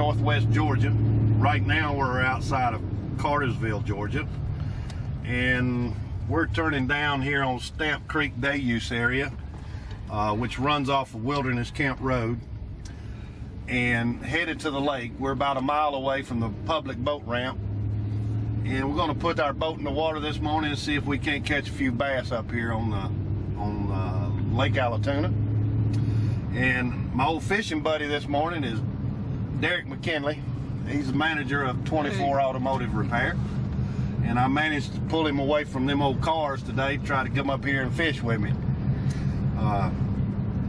northwest Georgia. Right now we're outside of Cartersville, Georgia, and we're turning down here on Stamp Creek Day Use area, which runs off of Wilderness Camp Road, and headed to the lake. We're about a mile away from the public boat ramp, and we're going to put our boat in the water this morning and see if we can't catch a few bass up here on Lake Allatoona. And my old fishing buddy this morning is Derek McKinley. He's the manager of 24 Automotive Repair, and I managed to pull him away from them old cars today to try to come up here and fish with me,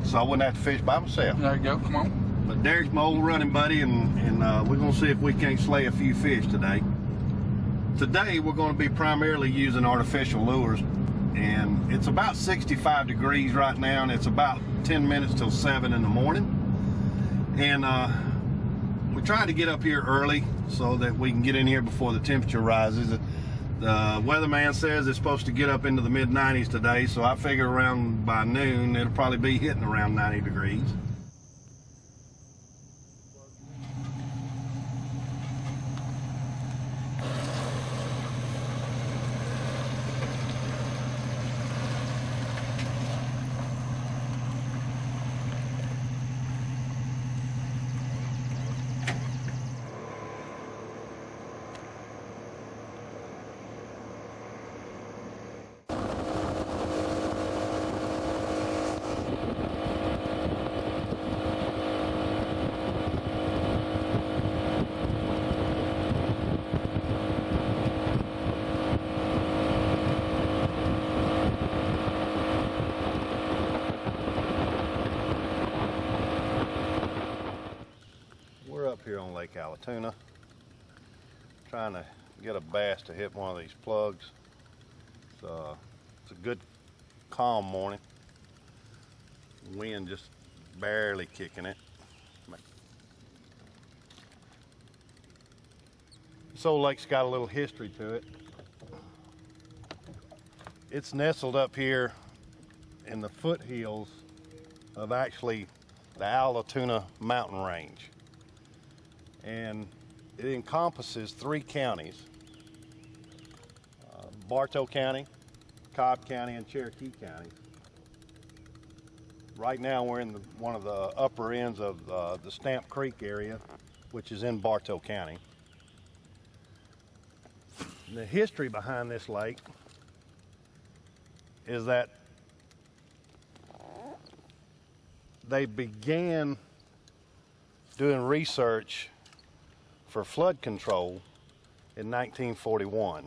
so I wouldn't have to fish by myself. There you go, come on. But Derek's my old running buddy, and we're going to see if we can't slay a few fish today. Today we're going to be primarily using artificial lures, and it's about 65 degrees right now, and it's about 10 minutes till 7 in the morning, and we're trying to get up here early so that we can get in here before the temperature rises. The weatherman says it's supposed to get up into the mid-90s today, so I figure around by noon it'll probably be hitting around 90 degrees. Up here on Lake Allatoona, trying to get a bass to hit one of these plugs. It's a good calm morning. Wind just barely kicking it. This old lake's got a little history to it. It's nestled up here in the foothills of actually the Allatoona mountain range, and it encompasses 3 counties, Bartow County, Cobb County, and Cherokee County. Right now we're in one of the upper ends of the Stamp Creek area, which is in Bartow County. The history behind this lake is that they began doing research for flood control in 1941,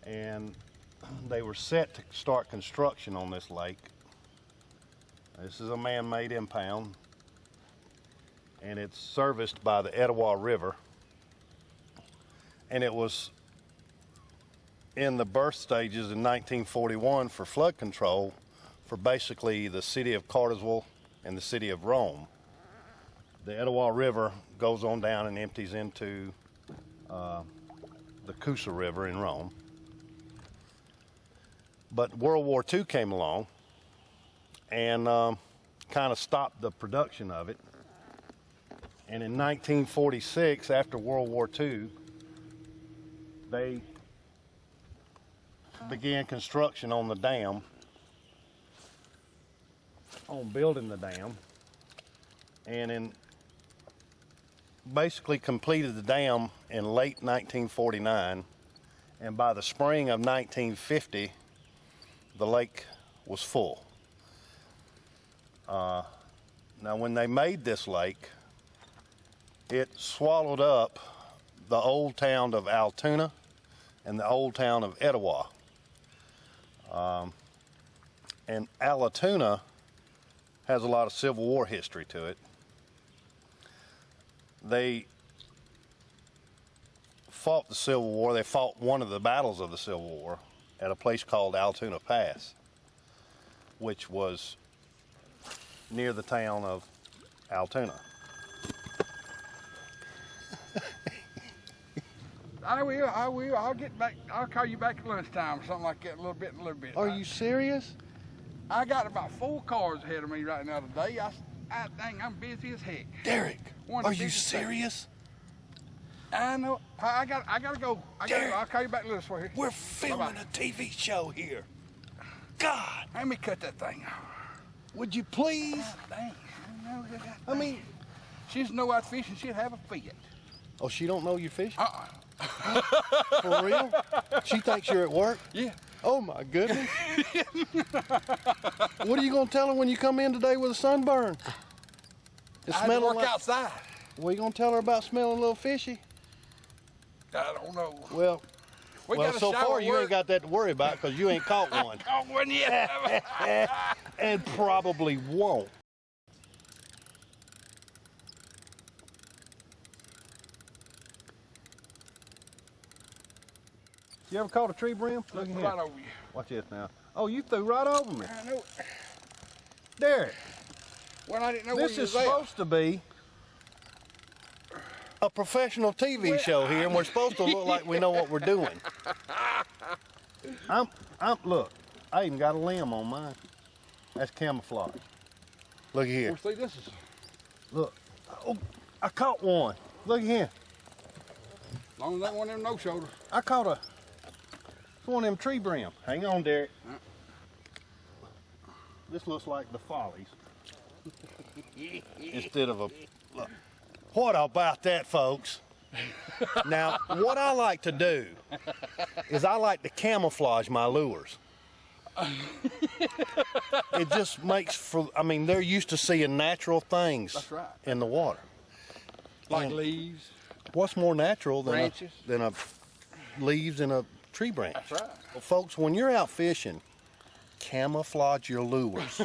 and they were set to start construction on this lake. This is a man-made impound, and it's serviced by the Etowah River, and it was in the birth stages in 1941 for flood control for basically the city of Cartersville and the city of Rome. The Etowah River goes on down and empties into the Coosa River in Rome. But World War II came along and kind of stopped the production of it. And in 1946, after World War II, they began construction on the dam, on building the dam, and basically completed the dam in late 1949, and by the spring of 1950 the lake was full. Now when they made this lake, it swallowed up the old town of Altoona and the old town of Etowah, and Allatoona has a lot of Civil War history to it. They fought the Civil War. They fought one of the battles of the Civil War at a place called Altoona Pass, which was near the town of Altoona. I will. I'll get back. I'll call you back at lunchtime or something like that, a little bit. Are you serious? I got about 4 cars ahead of me right now today. Dang, I'm busy as heck. Derek, One of Are the you biggest things. serious? I know. I gotta go. Derek, I'll call you back this way. We're filming Bye-bye. a TV show here. God, Let me cut that thing off. would you please? God dang. I mean, she just know out fishing. She'd have a fit. oh, she don't know you're fishing? Uh-uh. For real? She thinks you're at work? Yeah. Oh my goodness. What are you gonna tell her when you come in today with a sunburn? It's I had to smelling work like. outside. What are you gonna tell her about smelling a little fishy? I don't know. Well, We got a so shower far you work. ain't got that to worry about because you ain't caught one. Oh, one yet. And probably won't. You ever caught a tree brim? Look Looking here. right over you. Watch this now. Oh, you threw right over me. I know. Derek, Well, I didn't know this where you is was at. supposed to be a professional TV show here, and we're supposed to look like we know what we're doing. Look, I even got a limb on mine. That's camouflage. Look here. Well, see, this is. Look. Oh, I caught one. Look here. As long as that one of them no shoulders. I caught it's one of them tree brim. Hang on, Derek. This looks like the Follies. Instead of a, look. What about that, folks? Now, what I like to do is I like to camouflage my lures. It just makes for, I mean, they're used to seeing natural things That's right. in the water. Like And leaves. what's more natural than Branches. than a leaves in a tree branch? That's right. Well, folks, when you're out fishing, camouflage your lures.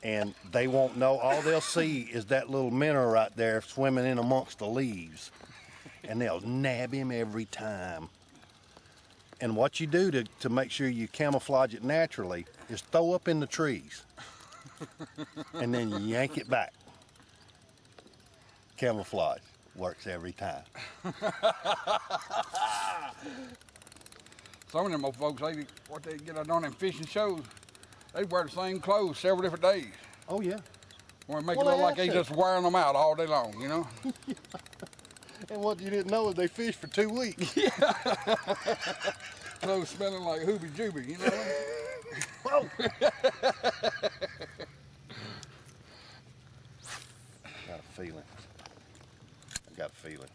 And they won't know. All they'll see is that little minnow right there swimming in amongst the leaves. And they'll nab him every time. And what you do to make sure you camouflage it naturally is throw up in the trees. And then you yank it back. Camouflage works every time. Some of them old folks, what they get out on them fishing shows, they wear the same clothes several different days. Oh, yeah. Or make Well, it look they like have they to. just wearing them out all day long, you know? And what you didn't know is they fish for 2 weeks. Clothes smelling like hooby jooby, you know? Whoa! Got a feeling. I got a feeling.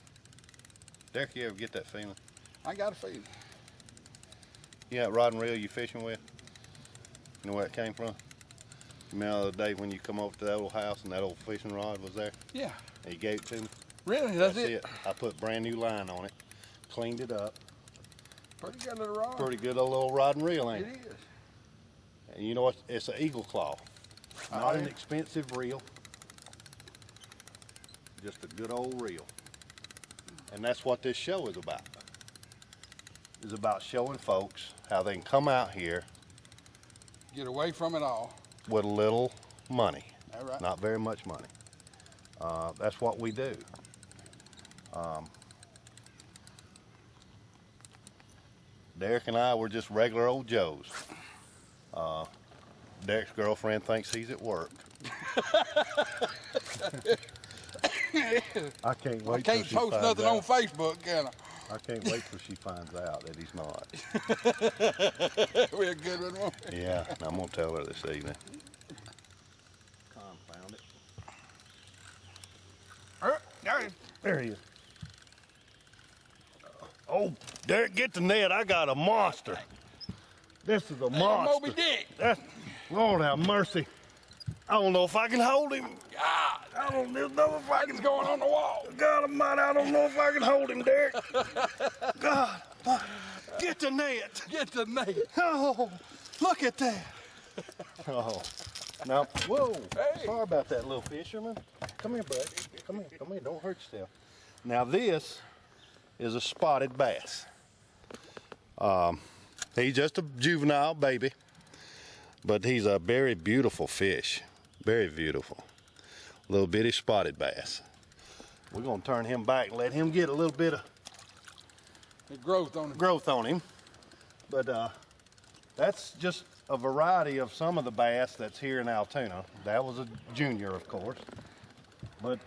Derek, you ever get that feeling? I got a feeling. You know that rod and reel you fishing with? You know where it came from? You remember the other day when you come over to that old house and that old fishing rod was there? Yeah. And you gave it to me? Really? That's it? I put brand new line on it, cleaned it up. Pretty good little rod. Pretty good old little rod and reel, ain't It it? is. And you know what? It's an eagle claw. Not an yeah. expensive reel. Just a good old reel. And that's what this show is about. It's about showing folks how they can come out here Get away from it all. with a little money. All right. Not very much money. That's what we do. Derek and I were just regular old Joes. Derek's girlfriend thinks he's at work. I can't wait I can't till she post finds nothing out. on Facebook, can I can't wait till she finds out that he's not. I? We're a good one, won't we? Yeah, and I'm gonna tell her this evening. Confound it. There he is. There he is. Oh, Derek, get the net. I got a monster. This is a monster. Moby Dick. That's, Lord have mercy. I don't know if I can hold him. God, I don't know if I what's going on the wall? God Almighty, I don't know if I can hold him, Derek. God, get the net. Get the net. Oh, look at that. Oh, now, whoa. Hey. Sorry about that, little fisherman. Come here, bud. Come here. Don't hurt yourself. Now, this is a spotted bass. He's just a juvenile baby, but he's a very beautiful fish. Very beautiful. Little bitty spotted bass. We're gonna turn him back and let him get a little bit of The growth on it. growth on him. But that's just a variety of some of the bass that's here in Altoona. That was a junior, of course. But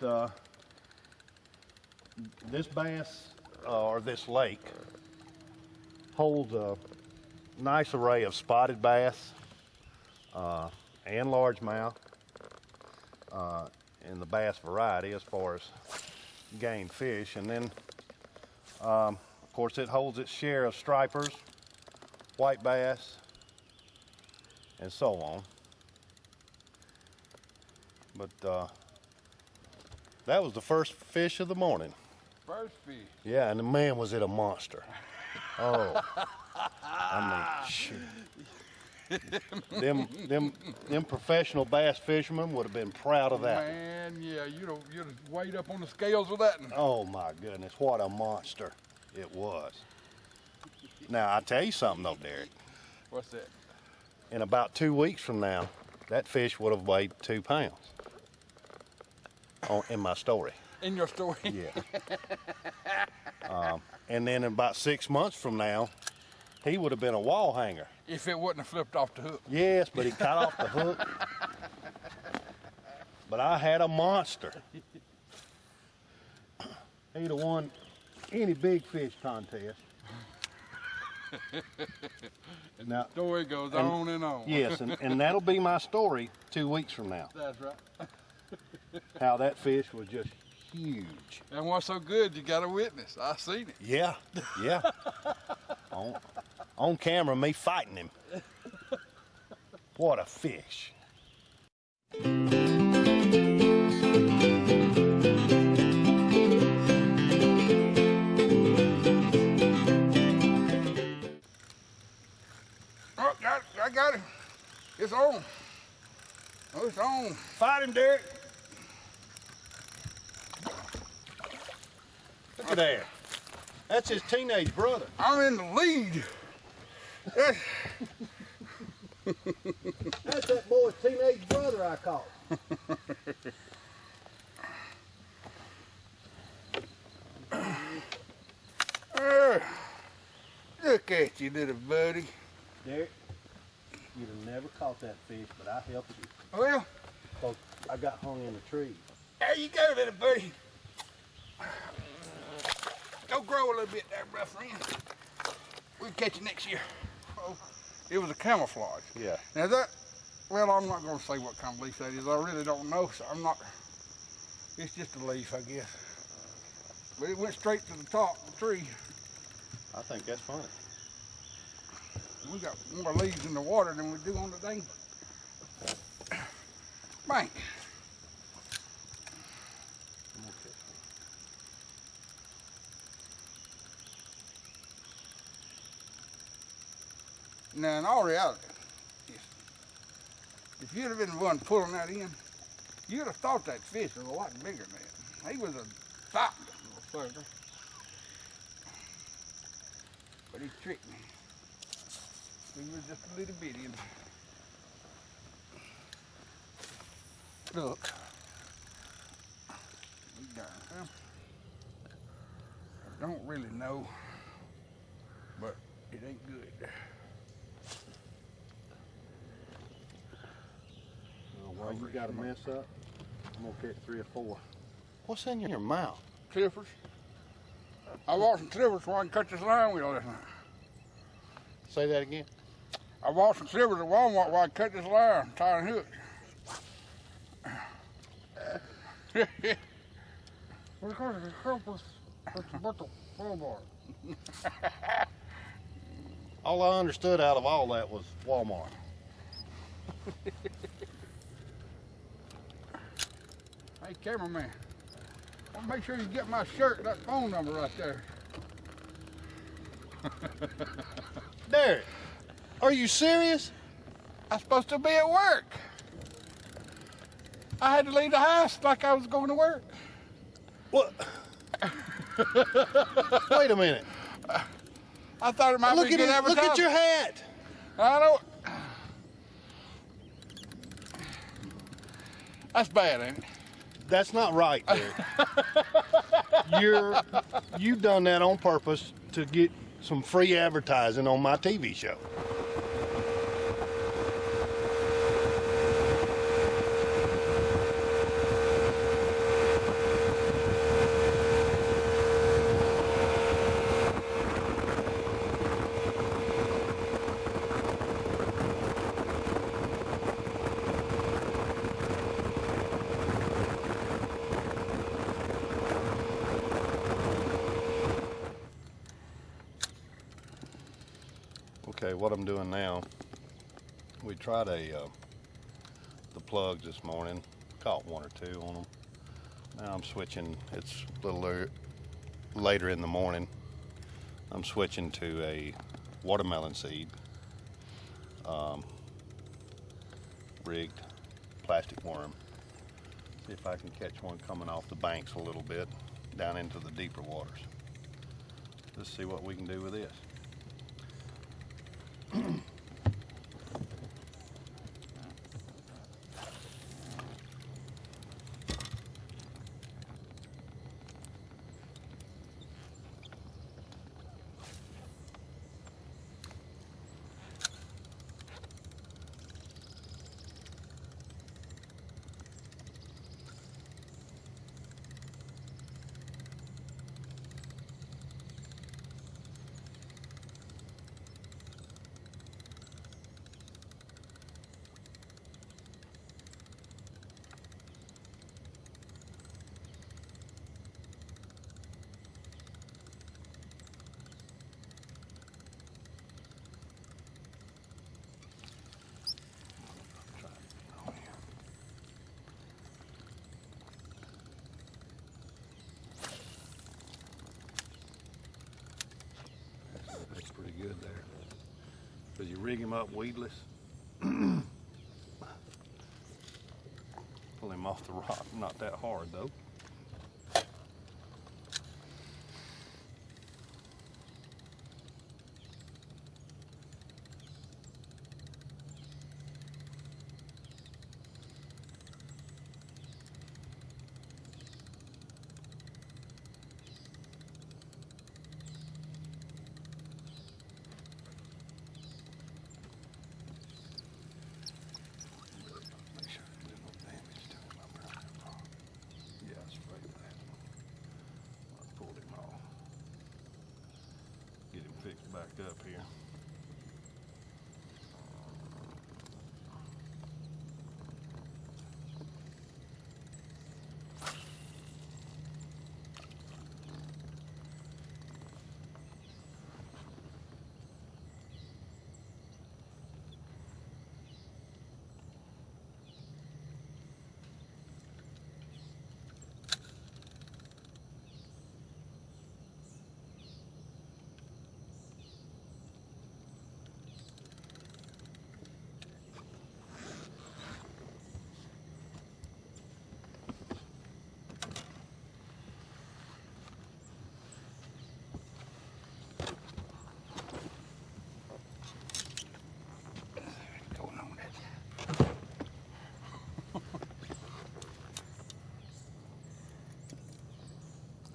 this bass, or this lake, holds a nice array of spotted bass and largemouth, in the bass variety as far as game fish. And then, of course, it holds its share of stripers, white bass, and so on. But that was the first fish of the morning. First fish. Yeah, and man, was it a monster. Oh, I mean, shoot. Them professional bass fishermen would have been proud of that. Man, yeah, you'd have weighed up on the scales with that one. Oh my goodness, what a monster it was. Now, I tell you something though, Derek. What's that? In about 2 weeks from now, that fish would have weighed 2 pounds. In my story. In your story? Yeah. And then in about 6 months from now, he would have been a wall hanger. If it wouldn't have flipped off the hook. Yes, but he cut off the hook. But I had a monster. He'd have won any big fish contest. And now, the story goes on and on. Yes, and that'll be my story 2 weeks from now. That's right. How that fish was just huge. And what's so good, you got a witness. I seen it. Yeah, yeah. On camera, me fighting him. What a fish. Oh, I got it. It's on. Oh, it's on. Fight him, Derek. Look at that. That's his teenage brother. I'm in the lead. That's that boy's teenage brother I caught. Look at you, little buddy. Derek, you'd have never caught that fish, but I helped you. Well, 'Cause I got hung in the tree. there you go, little buddy. Go grow a little bit there, bro, friend. We'll catch you next year. Oh, it was a camouflage. Yeah. Now that, well, I'm not going to say what kind of leaf that is. I really don't know, so I'm not. It's just a leaf, I guess. But it went straight to the top of the tree. I think that's funny. We got more leaves in the water than we do on the dang bank. Now, in all reality, if you'd have been the one pulling that in, you'd have thought that fish was a lot bigger than that. He was a fat little sucker. But he tricked me. He was just a little bitty. Look. I don't really know, but it ain't good. Well, you got to mess up. I'm gonna catch 3 or 4. What's in your mouth? Clippers. I bought some clippers so I can cut this line wheel last night. Say that again. I bought some clippers at Walmart while I cut this line, tie and hook. Because of the clippers, it's about the Walmart. All I understood out of all that was Walmart. Hey, cameraman, I want to make sure you get my shirt, that phone number right there. Derek, are you serious? I'm supposed to be at work. I had to leave the house like I was going to work. What? Wait a minute. I thought it might Look be at good it. advertising. Look at your hat. I know. That's bad, ain't it? That's not right, Derek. You've done that on purpose to get some free advertising on my TV show. Okay, what I'm doing now, we tried the plugs this morning, caught one or two on them. Now I'm switching, it's a little later in the morning. I'm switching to a watermelon seed, rigged plastic worm. See if I can catch one coming off the banks a little bit down into the deeper waters. Let's see what we can do with this. That's pretty good there. Because you rig him up weedless, pull him off the rock. Not that hard though. Fixed back up here.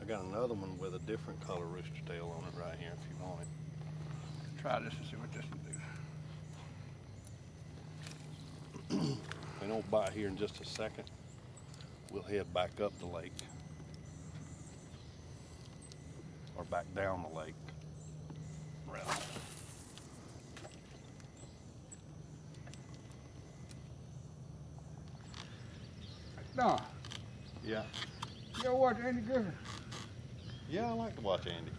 I got another one with a different color rooster tail on it right here if you want it. Try this and see what this will do. If they don't bite here in just a second, we'll head back up the lake. Or back down the lake, rather. Don, Yeah. you ever watch Andy Griffin? Yeah, I like to watch Andy.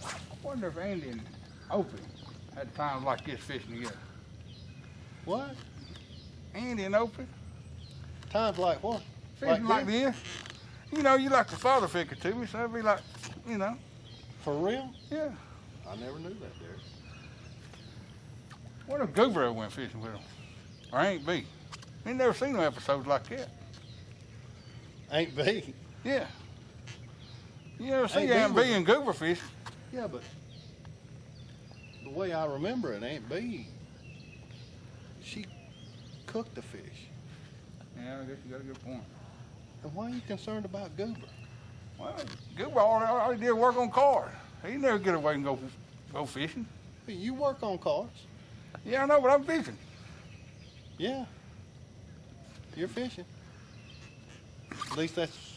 I wonder if Andy and Opie had times like this fishing together. What? Andy and Opie Times like what? fishing like this. You know, you like the father figure to me, so it'd be like, you know. For real? Yeah. I never knew that, Derek. What if Goober ever went fishing with him? Or Ain't B? Ain't never seen no episodes like that. Ain't B. Yeah. You never see Ain't B Aunt was- B and Goober fishing. Yeah, but the way I remember it, Aunt B, she cooked the fish. Yeah, I guess you got a good point. And why are you concerned about Goober? Well, Goober all he did was work on cars. He never get away and go fishing. Hey, you work on cars. Yeah, I know, but I'm fishing. Yeah. You're fishing. At least that's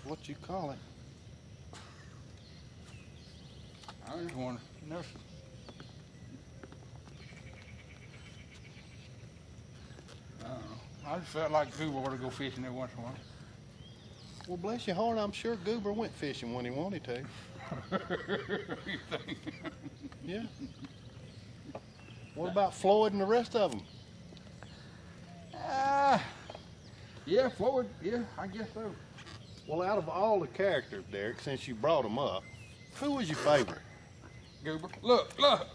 what you call it. I just wonder. Never. I don't know. I just felt like Goober ought to go fishing there once in a while. Well, bless your heart, I'm sure Goober went fishing when he wanted to. You think? Yeah. What about Floyd and the rest of them? Yeah, Floyd, yeah, I guess so. Well, out of all the characters, Derek, since you brought them up, who was your favorite? Goober, look, look.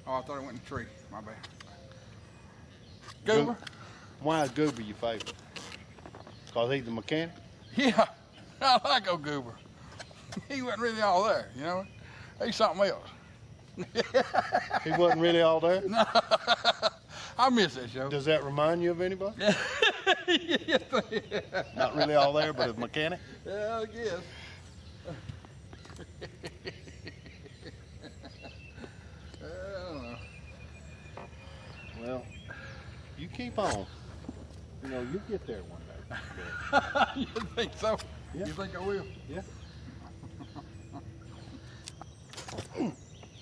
Oh, I thought it went in the tree, my bad. Goober? Why is Goober your favorite? Because he's the mechanic? Yeah, I like old Goober. He wasn't really all there, you know? He's something else. He wasn't really all there? No, I miss that show. Does that remind you of anybody? Yes, Not really all there, but a mechanic? yeah, I guess. I don't know. Well, you keep on. You know, you'll get there one day. You think so? Yeah. You think I will? Yeah.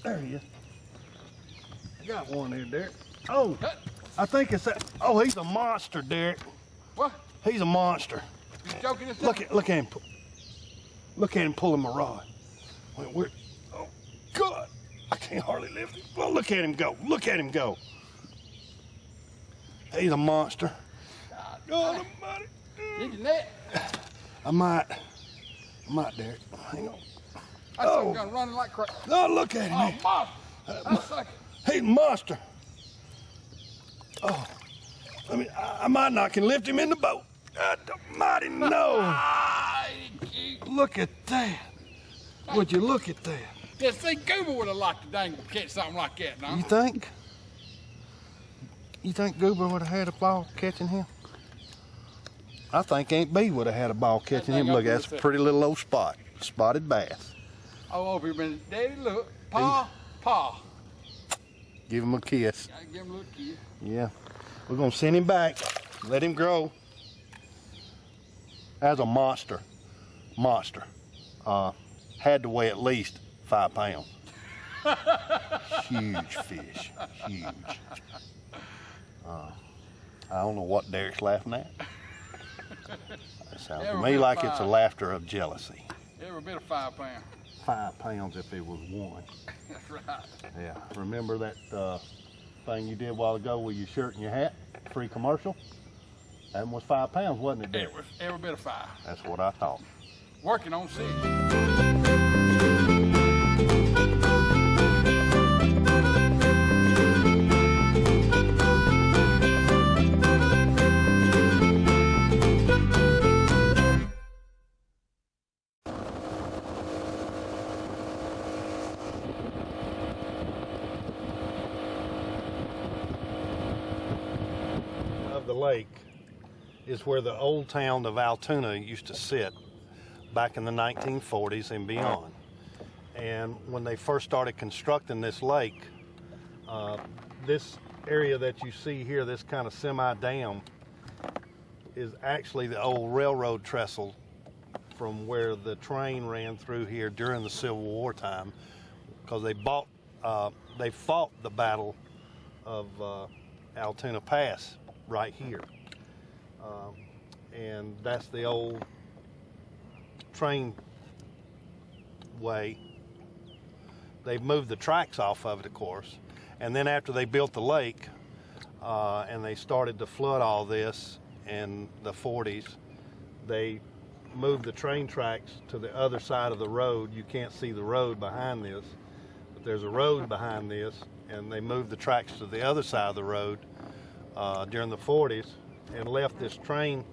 There he is. I got one here, Derek. Oh, I think it's that. Oh, he's a monster, Derek. What? He's a monster. You joking this Look at him. Look at him pulling my rod. Wait, oh, God. I can't hardly lift him. Well, look at him go. Look at him go. He's a monster. God almighty. Did you net? I might, Derek. Hang on. I saw him gonna run like crazy. Oh, look at him. Oh, That's like, He's a monster. Oh, I might not can lift him in the boat. God almighty, no. Look at that. Would you look at that? just think Goober would have liked to dang catch something like that, no? You think? You think Goober would have had a ball catching him? I think Aunt B would have had a ball catching him. Look, that's a pretty little old spot. Spotted bass. Oh, over here, man. Daddy, look. Pa. Give him a kiss. Gotta give him a little kiss. Yeah. We're going to send him back. Let him grow. That's a monster. Monster. Had to weigh at least 5 pounds. Huge fish. Huge. I don't know what Derek's laughing at. That sounds to me like it's a laughter of jealousy. Every bit of 5 pounds. 5 pounds if it was one. That's right. Yeah. Remember that thing you did a while ago with your shirt and your hat? Free commercial? That one was 5 pounds, wasn't it, Derek? It was every bit of 5. That's what I thought. Working on 6. Of the lake is where the old town of Altoona used to sit back in the 1940s and beyond. And when they first started constructing this lake, this area that you see here, this kind of semi-dam, is actually the old railroad trestle from where the train ran through here during the Civil War time, because they fought the Battle of Altoona Pass right here. And that's the old train way. They've moved the tracks off of it, of course. And then after they built the lake and they started to flood all this in the 40s, they moved the train tracks to the other side of the road. You can't see the road behind this, but there's a road behind this, and they moved the tracks to the other side of the road during the 40s and left this train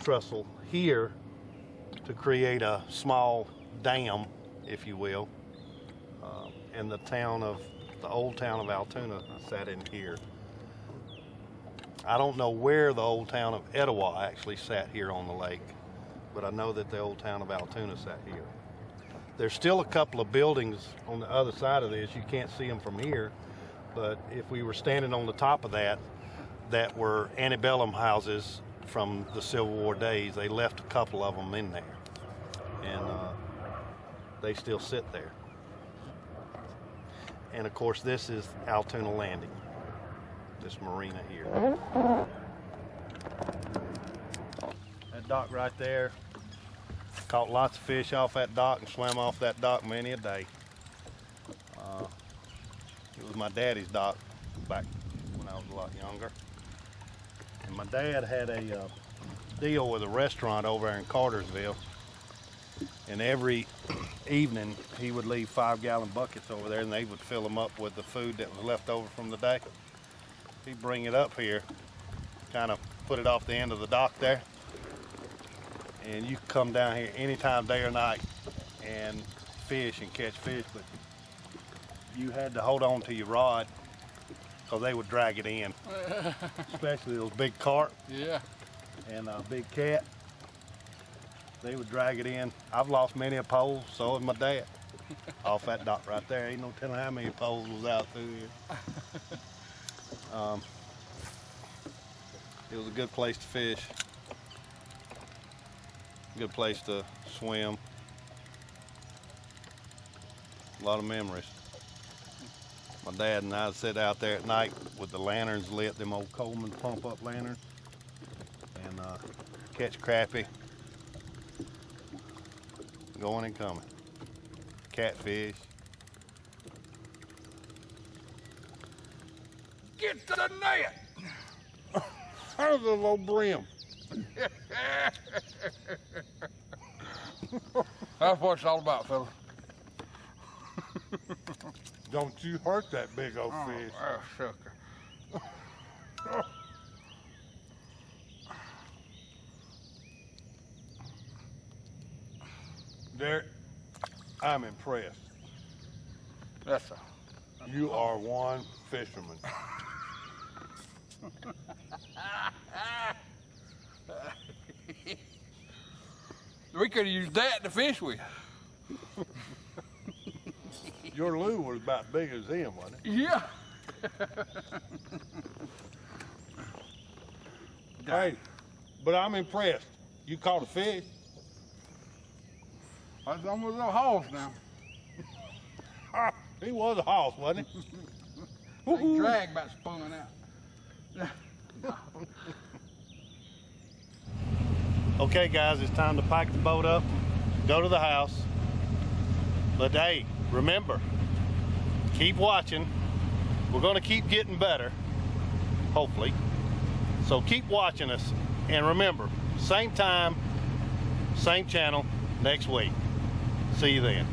trestle here to create a small dam, if you will, and the old town of Altoona sat in here. I don't know where the old town of Etowah actually sat here on the lake, but I know that the old town of Altoona sat here. There's still a couple of buildings on the other side of this. You can't see them from here, but if we were standing on the top of that were antebellum houses from the Civil War days. They left a couple of them in there, and they still sit there. And of course, this is Altoona Landing, this marina here. That dock right there, caught lots of fish off that dock and swam off that dock many a day. It was my daddy's dock back when I was a lot younger. And my dad had a deal with a restaurant over there in Cartersville. And every evening he would leave 5-gallon buckets over there and they would fill them up with the food that was left over from the day. He'd bring it up here, kind of put it off the end of the dock there. And you could come down here anytime, day or night, and fish and catch fish, but you had to hold on to your rod because they would drag it in, especially those big carp. Yeah. And a big cat. They would drag it in. I've lost many a pole, so has my dad. Off that dock right there. Ain't no telling how many poles was out through here. It was a good place to fish. Good place to swim. A lot of memories. My dad and I would sit out there at night with the lanterns lit, them old Coleman pump up lanterns, and catch crappie, going and coming. Catfish. Get to the net. How's the little brim? That's what it's all about, fella. Don't you hurt that big old fish. Oh, sucker. Derek, I'm impressed. That's a. You are one fisherman. We could have used that to fish with. Your lure was about big as him, wasn't it? Yeah. Hey, but I'm impressed. You caught a fish. That's almost a horse now. He was a hoss, wasn't he? Big drag about spun out. Okay, guys, it's time to pack the boat up, go to the house. But hey, remember, keep watching. We're going to keep getting better, hopefully. So keep watching us, and remember, same time, same channel next week. See you then.